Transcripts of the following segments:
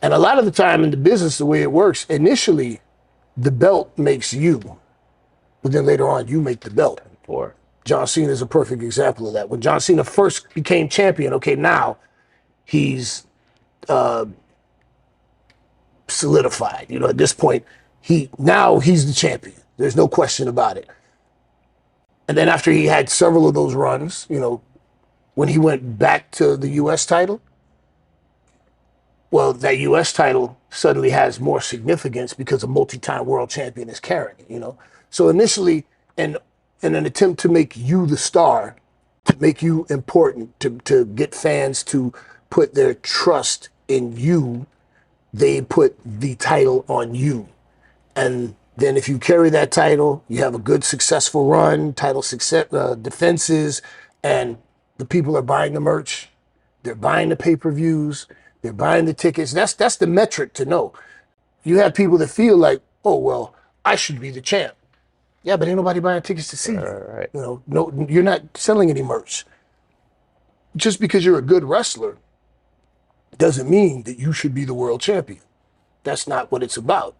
And a lot of the time in the business, the way it works, initially, the belt makes you, but then later on, you make the belt. For John Cena is a perfect example of that. When John Cena first became champion, okay, now he's solidified. You know, at this point, now he's the champion. There's no question about it. And then after he had several of those runs, you know, when he went back to the U.S. title, well, that U.S. title suddenly has more significance because a multi-time world champion is carrying it, you know? So initially, in an attempt to make you the star, to make you important, to get fans to put their trust in you, they put the title on you. And then if you carry that title, you have a good, successful run, title success, defenses, and the people are buying the merch, they're buying the pay-per-views, they're buying the tickets. That's the metric to know. You have people that feel like, oh, well, I should be the champ. Yeah, but ain't nobody buying tickets to see you. right. You know, no, you're not selling any merch. Just because you're a good wrestler doesn't mean that you should be the world champion. That's not what it's about.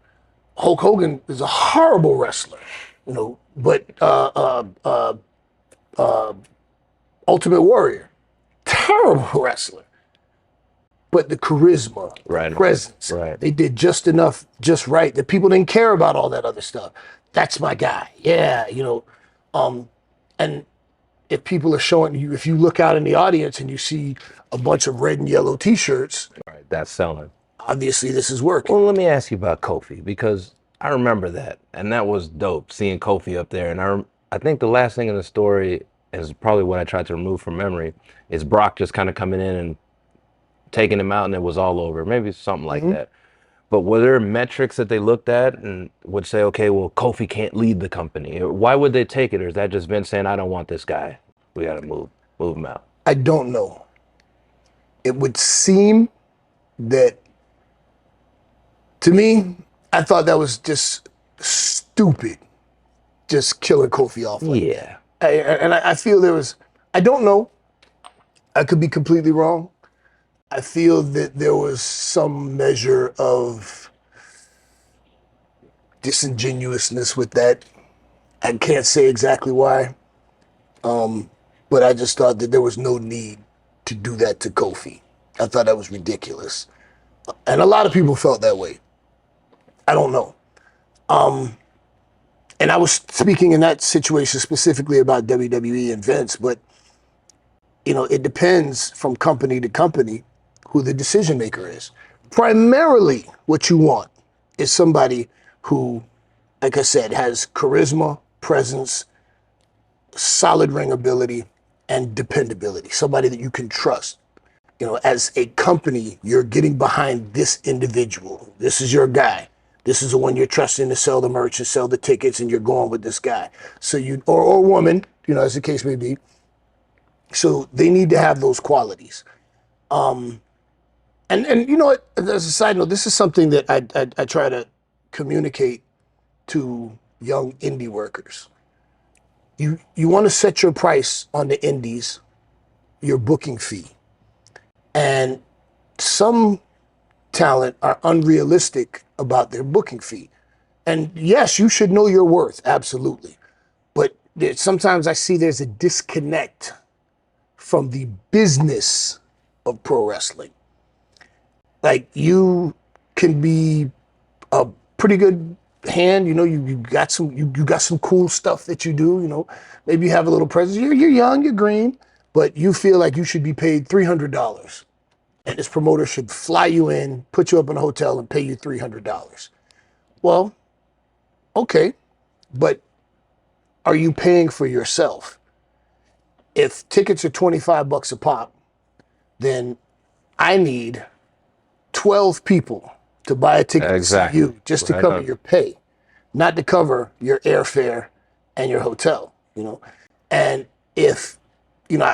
Hulk Hogan is a horrible wrestler, you know, but Ultimate Warrior, terrible wrestler. But the charisma, Right. presence, Right. they did just enough, just right, that people didn't care about all that other stuff. That's my guy. Yeah, you know. And if people are showing you, if you look out in the audience and you see a bunch of red and yellow t-shirts, Right. That's selling. obviously this is working. Well, let me ask you about Kofi, because I remember that, and that was dope, seeing Kofi up there. And I think the last thing in the story is probably what I tried to remove from memory, is Brock just kind of coming in and taking him out, and it was all over. Maybe something like that. But were there metrics that they looked at and would say, okay, well, Kofi can't lead the company? Or why would they take it? Or is that just Vince saying, I don't want this guy, we got to move him out? I don't know. It would seem that, to me, I thought that was just stupid, just killing Kofi off like Yeah. that. I feel there was, I don't know, I could be completely wrong. I feel that there was some measure of disingenuousness with that. I can't say exactly why, but I just thought that there was no need to do that to Kofi. I thought that was ridiculous. And a lot of people felt that way. I don't know. And I was speaking in that situation specifically about WWE and Vince, but you know, it depends from company to company who the decision maker is. Primarily, what you want is somebody who, like I said, has charisma, presence, solid ring ability, and dependability. Somebody that you can trust. You know, as a company, you're getting behind this individual. This is your guy. This is the one you're trusting to sell the merch and sell the tickets, and you're going with this guy. So you, or woman, you know, as the case may be. So they need to have those qualities. And you know what, as a side note, this is something that I try to communicate to young indie workers. You want to set your price on the indies, your booking fee. And some talent are unrealistic about their booking fee. And yes, you should know your worth, absolutely. But sometimes I see there's a disconnect from the business of pro wrestling. Like, you can be a pretty good hand, you know, you got some cool stuff that you do, you know, maybe you have a little presence, you're young, you're green, but you feel like you should be paid $300. And this promoter should fly you in, put you up in a hotel, and pay you $300. Well, okay, but are you paying for yourself? If tickets are $25 a pop, then I need 12 people to buy a ticket to see you just to cover your pay, not to cover your airfare and your hotel, you know? And if, you know,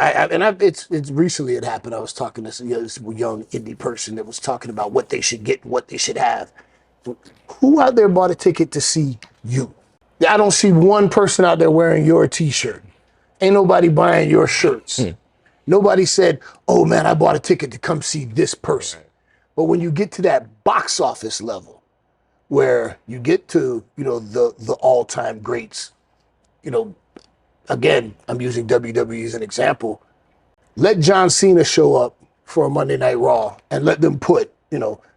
it's recently it happened. I was talking to this young indie person that was talking about what they should get, what they should have. Who out there bought a ticket to see you? I don't see one person out there wearing your t-shirt. Ain't nobody buying your shirts. Nobody said, oh man, I bought a ticket to come see this person. But when you get to that box office level, where you get to, the all-time greats, you know, again, I'm using WWE as an example. Let John Cena show up for a Monday Night Raw and let them put,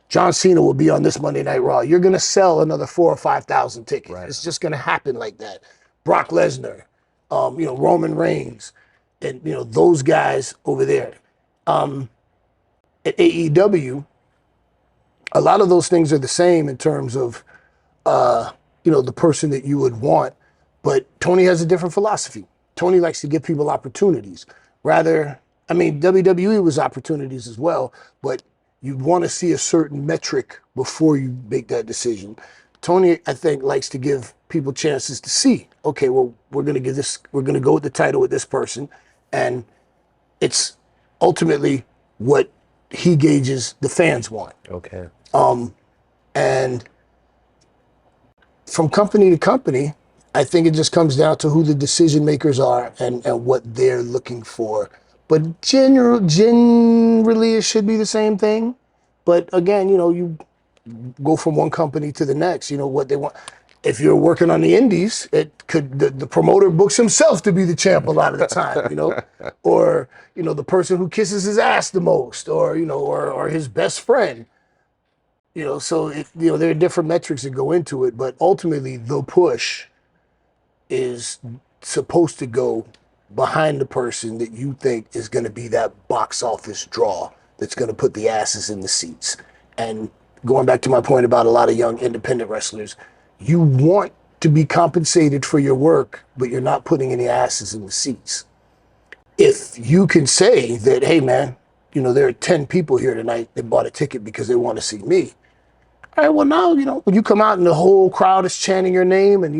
John Cena will be on this Monday Night Raw. You're going to sell another 4 or 5,000 tickets. Right. It's just going to happen like that. Brock Lesnar, Roman Reigns, and, those guys over there. At AEW, a lot of those things are the same in terms of, the person that you would want. But Tony has a different philosophy. Tony likes to give people opportunities. WWE was opportunities as well, but you'd want to see a certain metric before you make that decision. Tony, I think, likes to give people chances to see, okay, well, we're going to go with the title with this person. And it's ultimately what he gauges the fans want. Okay. And from company to company, I think it just comes down to who the decision makers are and what they're looking for. But generally, it should be the same thing. But again, you go from one company to the next, what they want. If you're working on the indies, it could the promoter books himself to be the champ a lot of the time, or the person who kisses his ass the most, or or his best friend. So there are different metrics that go into it, but ultimately the push is supposed to go behind the person that you think is going to be that box office draw that's going to put the asses in the seats. And going back to my point about a lot of young independent wrestlers, you want to be compensated for your work, but you're not putting any asses in the seats. If you can say that, hey man, there are 10 people here tonight that bought a ticket because they want to see me. All right, well now, when you come out and the whole crowd is chanting your name and,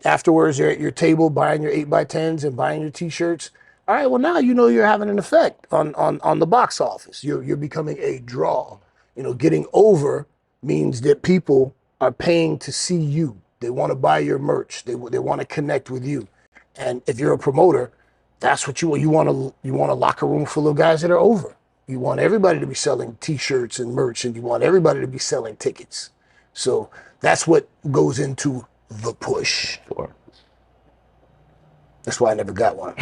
afterwards you're at your table buying your 8x10s and buying your t-shirts. All right, well now, you're having an effect on the box office. You're becoming a draw. Getting over means that people are paying to see you. They want to buy your merch. They want to connect with you. And if you're a promoter, that's what you want. You want a locker room full of guys that are over. You want everybody to be selling t-shirts and merch, and you want everybody to be selling tickets. So that's what goes into the push. Sure. That's why I never got one.